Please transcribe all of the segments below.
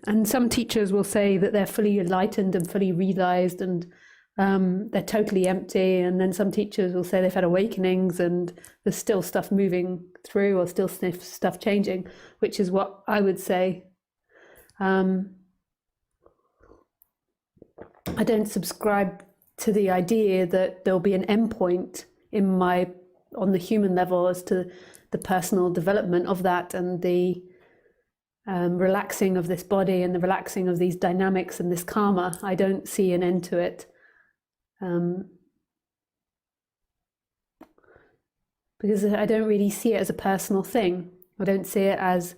And some teachers will say that they're fully enlightened and fully realized and they're totally empty. And then some teachers will say they've had awakenings and there's still stuff moving through or still stuff changing, which is what I would say. I don't subscribe to the idea that there'll be an endpoint on the human level as to the personal development of that and the relaxing of this body and the relaxing of these dynamics and this karma. I don't see an end to it. Because I don't really see it as a personal thing. I don't see it as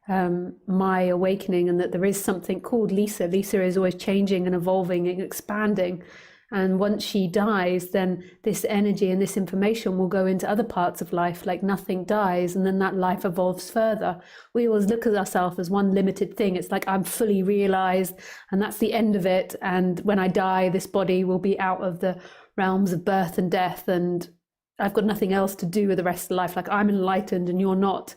my awakening and that there is something called Lisa. Lisa is always changing and evolving and expanding. And once she dies, then this energy and this information will go into other parts of life, like nothing dies, and then that life evolves further. We always look at ourselves as one limited thing. It's like I'm fully realized and that's the end of it. And when I die, this body will be out of the realms of birth and death and I've got nothing else to do with the rest of life. Like I'm enlightened and you're not.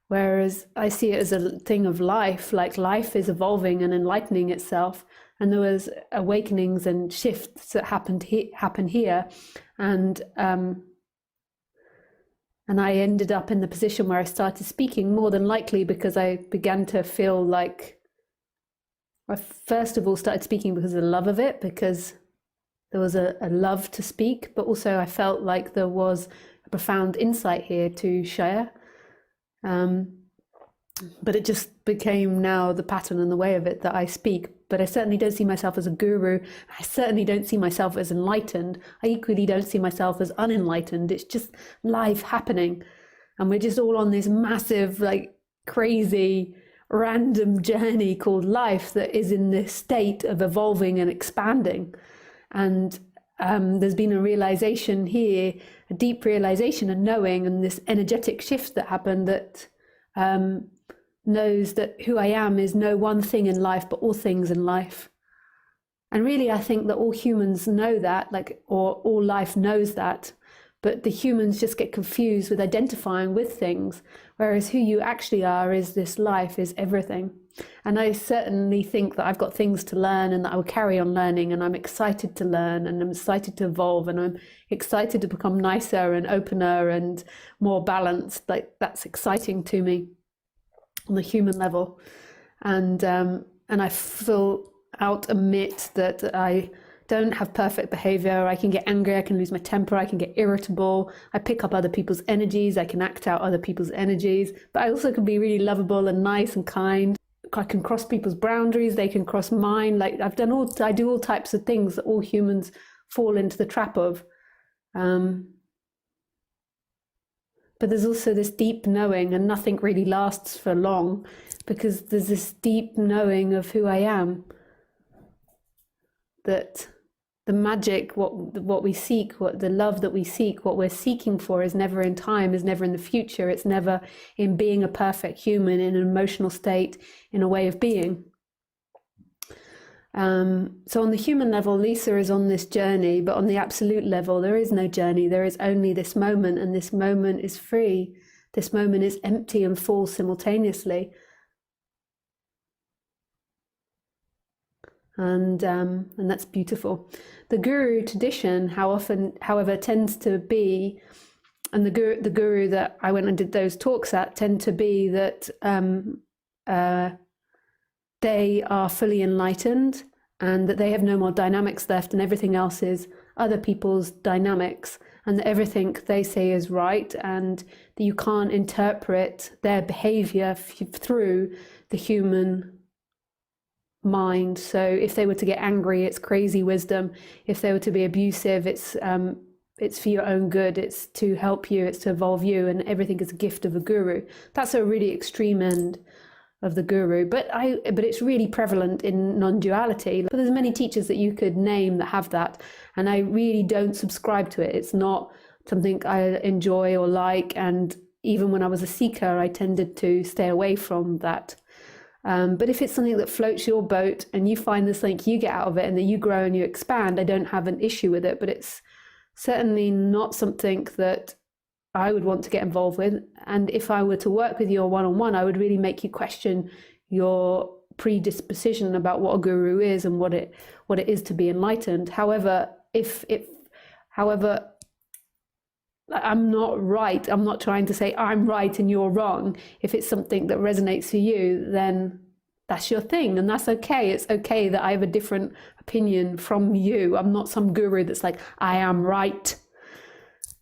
Whereas I see it as a thing of life, like life is evolving and enlightening itself. And there was awakenings and shifts that happen here. And I ended up in the position where I started speaking, more than likely because I began to feel like I first of all started speaking because of the love of it, because there was a love to speak, but also I felt like there was a profound insight here to share. But it just became now the pattern and the way of it that I speak. But I certainly don't see myself as a guru. I certainly don't see myself as enlightened. I equally don't see myself as unenlightened. It's just life happening. And we're just all on this massive, like crazy, random journey called life that is in this state of evolving and expanding. And there's been a realization here, a deep realization and knowing, and this energetic shift that happened that knows that who I am is no one thing in life, but all things in life. And really, I think that all humans know that, or all life knows that, but the humans just get confused with identifying with things, whereas who you actually are is this life, is everything. And I certainly think that I've got things to learn and that I will carry on learning, and I'm excited to learn and I'm excited to evolve and I'm excited to become nicer and opener and more balanced. Like that's exciting to me on the human level. And I full out admit that I don't have perfect behavior. I can get angry, I can lose my temper, I can get irritable, I pick up other people's energies, I can act out other people's energies, but I also can be really lovable and nice and kind. I can cross people's boundaries, they can cross mine. Like I do all types of things that all humans fall into the trap of. But there's also this deep knowing, and nothing really lasts for long, because there's this deep knowing of who I am, that the magic, what we seek, what the love that we seek, what we're seeking for is never in time, is never in the future. It's never in being a perfect human, in an emotional state, in a way of being. So on the human level, Lisa is on this journey, but on the absolute level, there is no journey. There is only this moment, and this moment is free. This moment is empty and full simultaneously. And that's beautiful. The guru tradition, however, tends to be, and the guru that I went and did those talks at tend to be that they are fully enlightened and that they have no more dynamics left, and everything else is other people's dynamics, and that everything they say is right, and that you can't interpret their behavior through the human mind. So if they were to get angry, it's crazy wisdom. If they were to be abusive, it's for your own good, it's to help you, it's to evolve you, and everything is a gift of a guru. That's a really extreme end of the guru, but it's really prevalent in non-duality. But there's many teachers that you could name that have that, and I really don't subscribe to it. It's not something I enjoy or like, and even when I was a seeker, I tended to stay away from that. But if it's something that floats your boat and you find there's something you get out of it and that you grow and you expand, I don't have an issue with it, but it's certainly not something that I would want to get involved with. And if I were to work with you one-on-one, I would really make you question your predisposition about what a guru is and what it is to be enlightened. However, however, I'm not right. I'm not trying to say I'm right and you're wrong. If it's something that resonates for you, then that's your thing, and that's okay. It's okay that I have a different opinion from you. I'm not some guru that's like, I am right.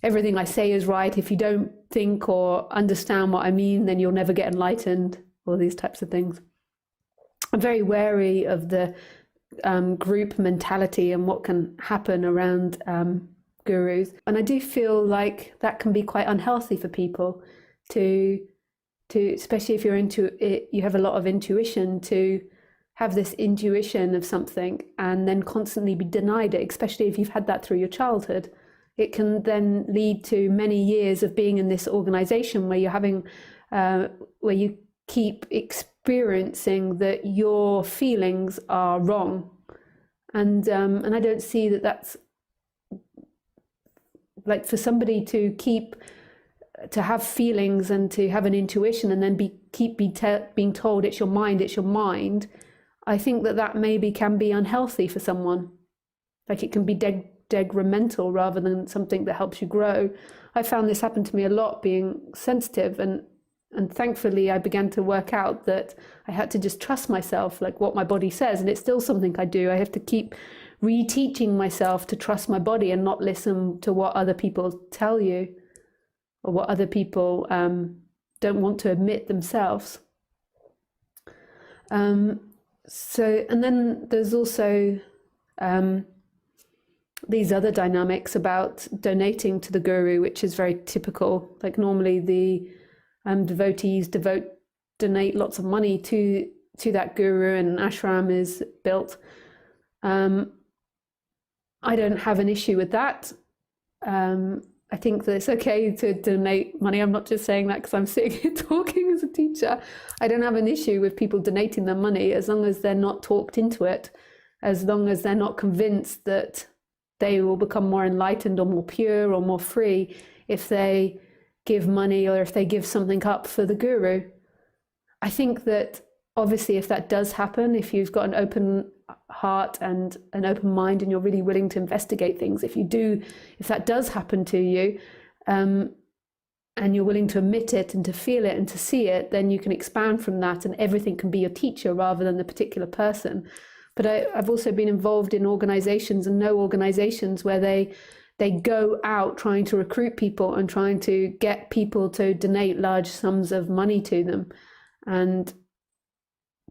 Everything I say is right. If you don't think or understand what I mean, then you'll never get enlightened, all these types of things. I'm very wary of the group mentality and what can happen around gurus. And I do feel like that can be quite unhealthy for people to especially if you're into it, you have a lot of intuition, to have this intuition of something and then constantly be denied it, especially if you've had that through your childhood. It can then lead to many years of being in this organization where you're having, where you keep experiencing that your feelings are wrong. And I don't see that that's like for somebody to have feelings and to have an intuition and then being told it's your mind. I think that maybe can be unhealthy for someone. Like it can be detrimental rather than something that helps you grow. I found this happen to me a lot being sensitive, and thankfully I began to work out that I had to just trust myself, like what my body says, and it's still something I do. I have to keep reteaching myself to trust my body and not listen to what other people tell you or what other people don't want to admit themselves. So, and then there's also these other dynamics about donating to the guru, which is very typical. Like normally the devotees donate lots of money to that guru, and an ashram is built. I don't have an issue with that. I think that it's okay to donate money. I'm not just saying that because I'm sitting here talking as a teacher. I don't have an issue with people donating their money as long as they're not talked into it, as long as they're not convinced that they will become more enlightened or more pure or more free if they give money or if they give something up for the guru. I think that obviously if that does happen, if you've got an open heart and an open mind and you're really willing to investigate things, if that does happen to you, and you're willing to admit it and to feel it and to see it, then you can expand from that and everything can be your teacher rather than the particular person. But I've also been involved in organizations and no organizations where they go out trying to recruit people and trying to get people to donate large sums of money to them. And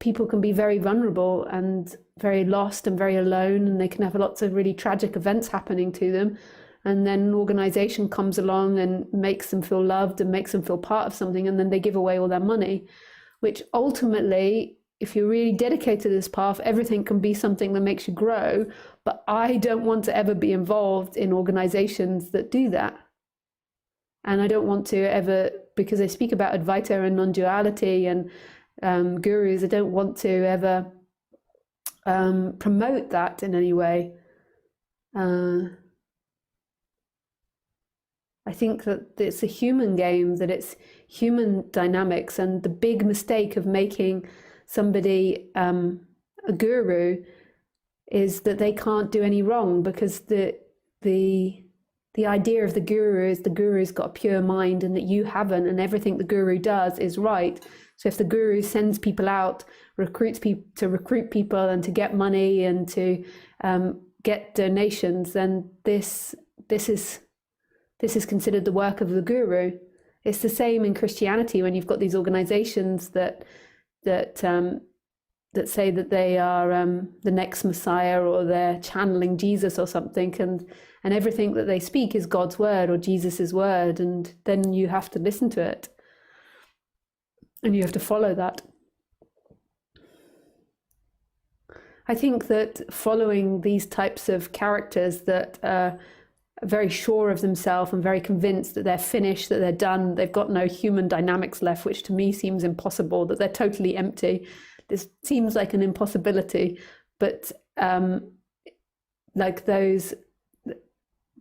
people can be very vulnerable and very lost and very alone, and they can have lots of really tragic events happening to them. And then an organization comes along and makes them feel loved and makes them feel part of something, and then they give away all their money, which ultimately, if you're really dedicated to this path, everything can be something that makes you grow. But I don't want to ever be involved in organizations that do that. And I don't want to ever, because I speak about Advaita and non-duality and gurus, I don't want to ever promote that in any way. I think that it's a human game, that it's human dynamics, and the big mistake of making somebody a guru is that they can't do any wrong, because the idea of the guru is the guru's got a pure mind and that you haven't, and everything the guru does is right. So if the guru sends people out, recruits people to recruit people and to get money and to get donations, then this is considered the work of the guru. It's the same in Christianity when you've got these organizations that say that they are the next Messiah, or they're channeling Jesus or something, and everything that they speak is God's word or Jesus's word, and then you have to listen to it and you have to follow that. I think that following these types of characters that are very sure of themselves and very convinced that they're finished, that they're done, they've got no human dynamics left, which to me seems impossible, that they're totally empty. This seems like an impossibility, but like those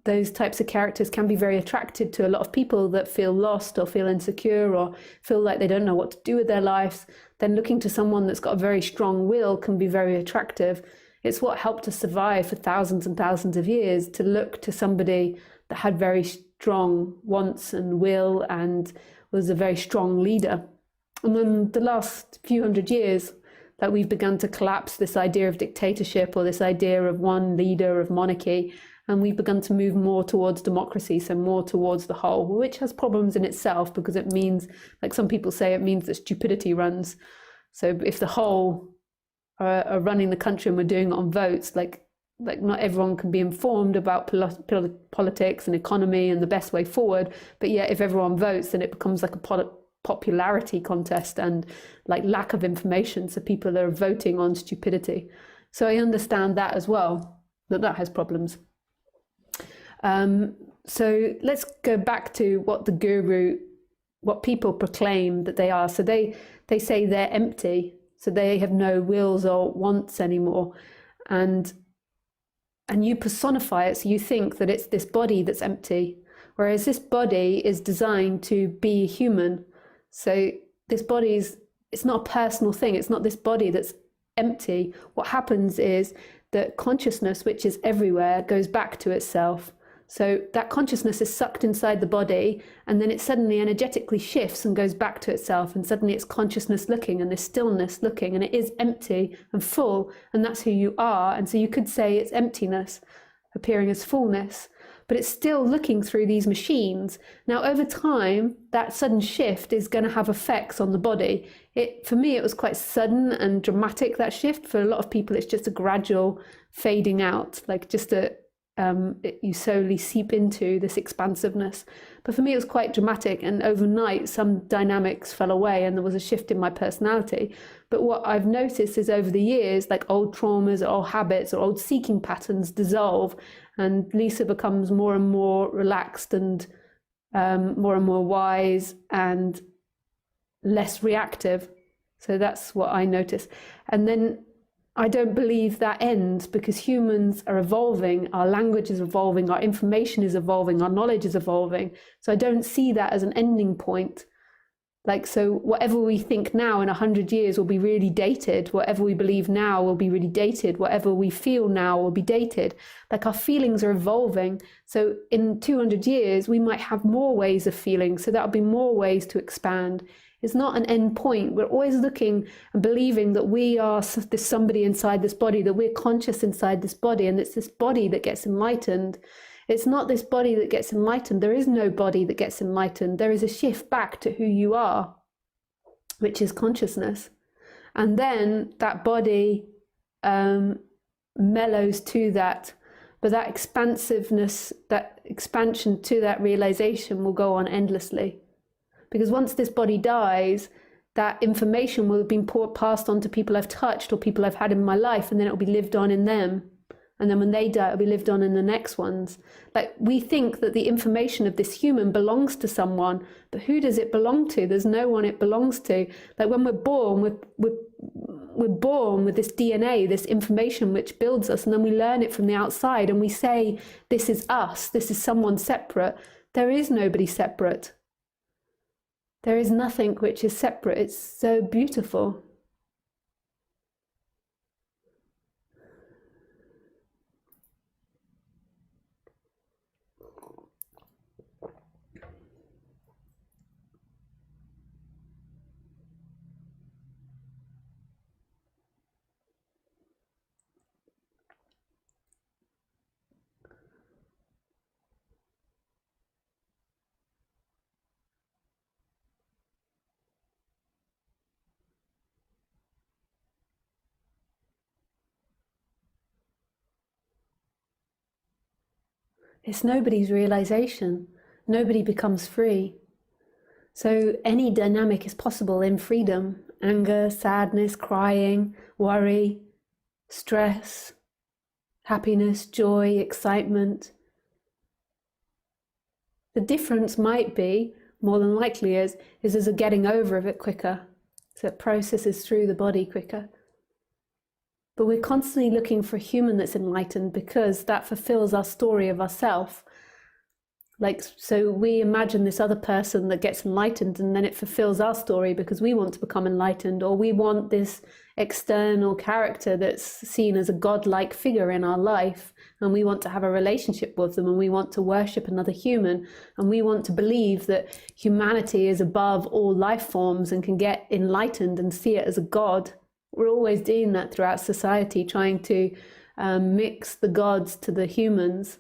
those types of characters can be very attractive to a lot of people that feel lost or feel insecure or feel like they don't know what to do with their lives. Then looking to someone that's got a very strong will can be very attractive. It's what helped us survive for thousands and thousands of years, to look to somebody that had very strong wants and will and was a very strong leader. And then the last few hundred years, that we've begun to collapse this idea of dictatorship or this idea of one leader, of monarchy, and we've begun to move more towards democracy, so more towards the whole, which has problems in itself because it means, like some people say, it means that stupidity runs. So if the whole are running the country and we're doing it on votes, like not everyone can be informed about politics and economy and the best way forward, but yet if everyone votes, then it becomes like a popularity contest and like lack of information, so people are voting on stupidity. So I understand that as well, that has problems. So let's go back to what the guru, what people proclaim that they are. So they say they're empty, so they have no wills or wants anymore, and you personify it, so you think that it's this body that's empty, whereas this body is designed to be human. So this it's not a personal thing. It's not this body that's empty. What happens is that consciousness, which is everywhere, goes back to itself. So that consciousness is sucked inside the body, and then it suddenly energetically shifts and goes back to itself, and suddenly it's consciousness looking and this stillness looking, and it is empty and full, and that's who you are. And so you could say it's emptiness appearing as fullness, but it's still looking through these machines. Now, over time, that sudden shift is going to have effects on the body. For me, it was quite sudden and dramatic, that shift. For a lot of people, it's just a gradual fading out, like just you slowly seep into this expansiveness. But for me, it was quite dramatic, and overnight, some dynamics fell away and there was a shift in my personality. But what I've noticed is over the years, like old traumas or old habits or old seeking patterns dissolve, and Lisa becomes more and more relaxed and more wise and less reactive. So that's what I notice. And then I don't believe that ends, because humans are evolving, our language is evolving, our information is evolving, our knowledge is evolving. So I don't see that as an ending point. Like, so whatever we think now in 100 years will be really dated. Whatever we believe now will be really dated. Whatever we feel now will be dated. Like, our feelings are evolving. So in 200 years, we might have more ways of feeling. So that'll be more ways to expand. It's not an end point. We're always looking and believing that we are this somebody inside this body, that we're conscious inside this body, and it's this body that gets enlightened. It's not this body that gets enlightened. There is no body that gets enlightened. There is a shift back to who you are, which is consciousness. And then that body mellows to that, but that expansiveness, that expansion to that realization will go on endlessly. Because once this body dies, that information will have been passed on to people I've touched or people I've had in my life, and then it'll be lived on in them. And then when they die, it'll be lived on in the next ones. Like, we think that the information of this human belongs to someone, but who does it belong to? There's no one it belongs to. Like, when we're born, we're born with this DNA, this information which builds us, and then we learn it from the outside, and we say, this is us, this is someone separate. There is nobody separate. There is nothing which is separate. It's so beautiful. It's nobody's realization. Nobody becomes free. So any dynamic is possible in freedom. Anger, sadness, crying, worry, stress, happiness, joy, excitement. The difference might be, more than likely is there's a getting over of it quicker. So it processes through the body quicker. But we're constantly looking for a human that's enlightened, because that fulfills our story of ourself. Like, so we imagine this other person that gets enlightened, and then it fulfills our story because we want to become enlightened, or we want this external character that's seen as a godlike figure in our life, and we want to have a relationship with them, and we want to worship another human, and we want to believe that humanity is above all life forms and can get enlightened and see it as a god. We're always doing that throughout society, trying to mix the gods to the humans,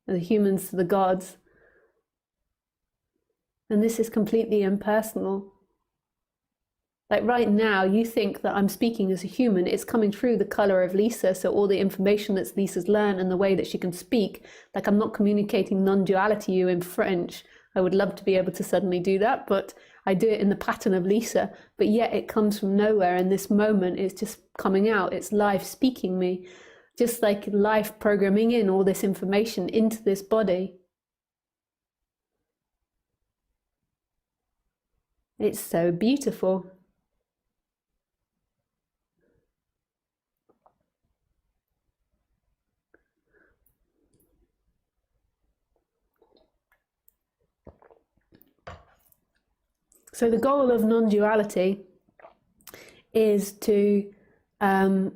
and the humans to the gods. And this is completely impersonal. Like right now, you think that I'm speaking as a human. It's coming through the color of Lisa. So all the information that Lisa's learned and the way that she can speak, like I'm not communicating non-duality to you in French. I would love to be able to suddenly do that, but I do it in the pattern of Lisa. But yet it comes from nowhere. And this moment is just coming out. It's life speaking me, just like life programming in all this information into this body. It's so beautiful. So the goal of non-duality is to have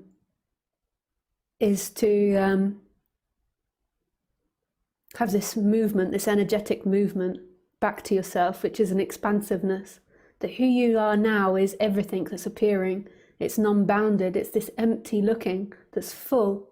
this movement, this energetic movement back to yourself, which is an expansiveness. That who you are now is everything that's appearing. It's non-bounded. It's this empty looking that's full.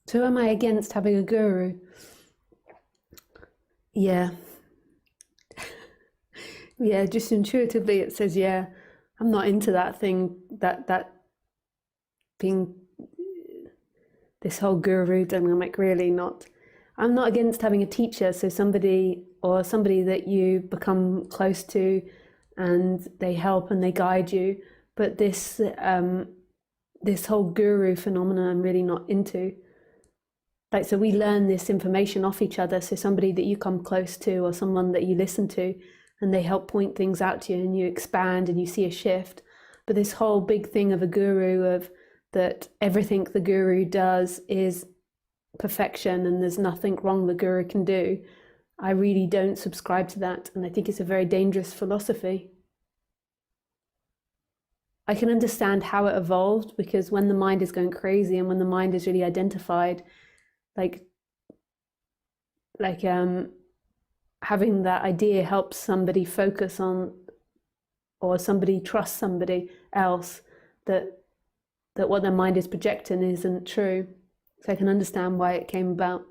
So am I against having a guru? Yeah. Yeah, just intuitively it says, yeah, I'm not into that thing, that being this whole guru dynamic, really not. I'm not against having a teacher, so somebody that you become close to and they help and they guide you. But this whole guru phenomenon I'm really not into. Like, so we learn this information off each other. So somebody that you come close to or someone that you listen to, and they help point things out to you and you expand and you see a shift. But this whole big thing of a guru, of that everything the guru does is perfection and there's nothing wrong the guru can do, I really don't subscribe to that. And I think it's a very dangerous philosophy. I can understand how it evolved, because when the mind is going crazy and when the mind is really identified, like having that idea helps somebody focus on, or somebody trusts somebody else, that what their mind is projecting isn't true. So I can understand why it came about,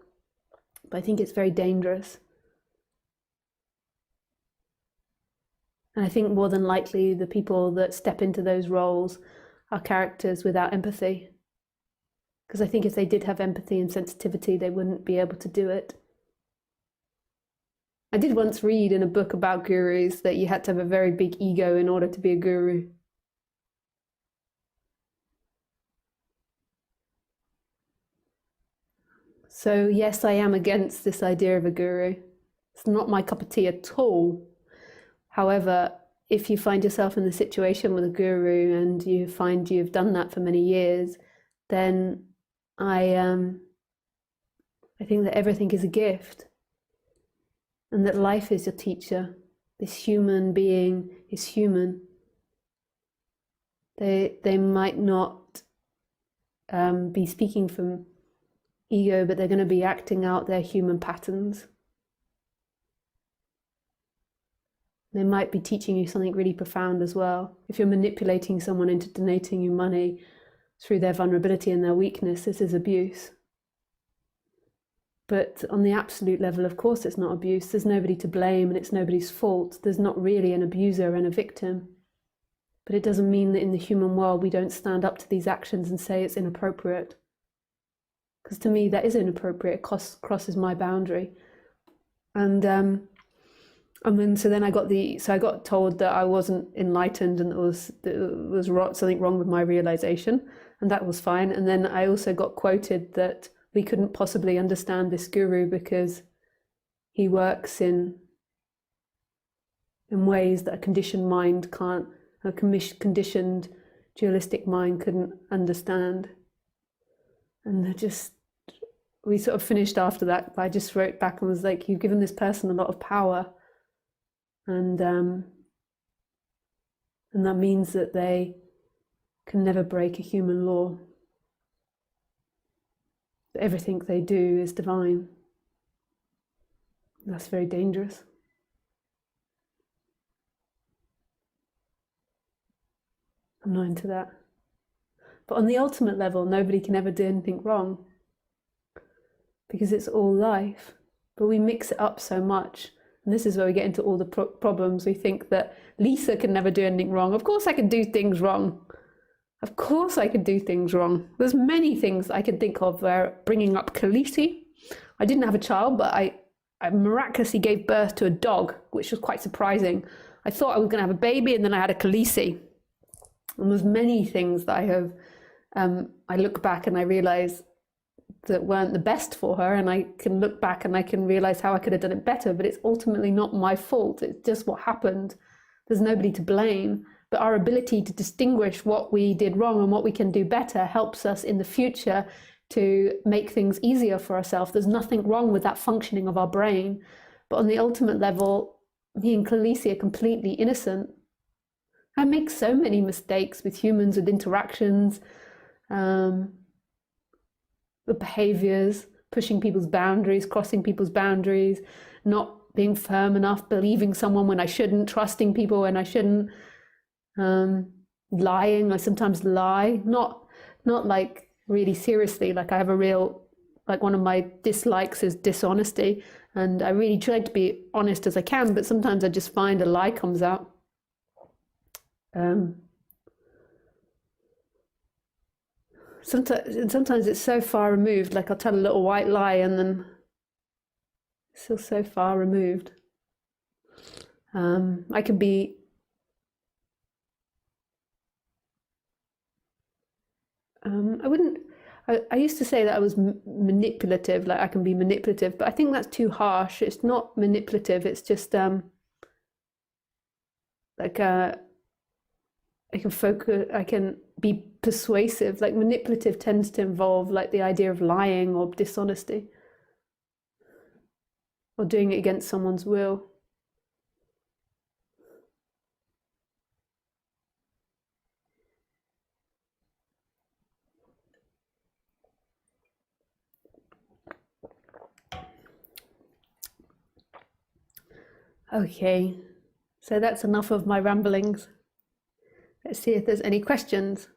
but I think it's very dangerous. And I think more than likely the people that step into those roles are characters without empathy. Because I think if they did have empathy and sensitivity, they wouldn't be able to do it. I did once read in a book about gurus that you had to have a very big ego in order to be a guru. So yes, I am against this idea of a guru. It's not my cup of tea at all. However, if you find yourself in the situation with a guru and you find you've done that for many years, then I think that everything is a gift, and that life is your teacher. This human being is human. They might not be speaking from ego, but they're going to be acting out their human patterns. They might be teaching you something really profound as well. If you're manipulating someone into donating you money through their vulnerability and their weakness, this is abuse. But on the absolute level, of course, it's not abuse. There's nobody to blame and it's nobody's fault. There's not really an abuser and a victim. But it doesn't mean that in the human world we don't stand up to these actions and say it's inappropriate. Because to me, that is inappropriate. It crosses my boundary. And then so then I got told that I wasn't enlightened and there was something wrong with my realization, and that was fine. And then I also got quoted that we couldn't possibly understand this guru because he works in ways that a conditioned mind can't, a conditioned dualistic mind couldn't understand. And we sort of finished after that. I just wrote back and was like, you've given this person a lot of power. And that means that they can never break a human law. Everything they do is divine. That's very dangerous. I'm not into that. But on the ultimate level, nobody can ever do anything wrong because it's all life. But we mix it up so much. And this is where we get into all the problems. We think that Lisa can never do anything wrong. Of course I can do things wrong. Of course I could do things wrong. There's many things I can think of where bringing up Khaleesi. I didn't have a child, but I miraculously gave birth to a dog, which was quite surprising. I thought I was going to have a baby and then I had a Khaleesi. And there's many things that I have, I look back and I realize that weren't the best for her, and I can look back and I can realize how I could have done it better, but it's ultimately not my fault. It's just what happened. There's nobody to blame, but our ability to distinguish what we did wrong and what we can do better helps us in the future to make things easier for ourselves. There's nothing wrong with that functioning of our brain, but on the ultimate level, me and Khaleesi are completely innocent. I make so many mistakes with humans, with interactions, with behaviors, pushing people's boundaries, crossing people's boundaries, not being firm enough, believing someone when I shouldn't, trusting people when I shouldn't, lying. I sometimes lie, not like really seriously. Like I have like one of my dislikes is dishonesty, and I really try to be honest as I can, but sometimes I just find a lie comes out. Sometimes it's so far removed, like I'll tell a little white lie and then it's still so far removed. I can be I used to say that I was manipulative, like I can be manipulative, but I think that's too harsh. It's not manipulative, it's just like I can focus, I can be persuasive. Like manipulative tends to involve like the idea of lying or dishonesty or doing it against someone's will. Okay, so that's enough of my ramblings. Let's see if there's any questions.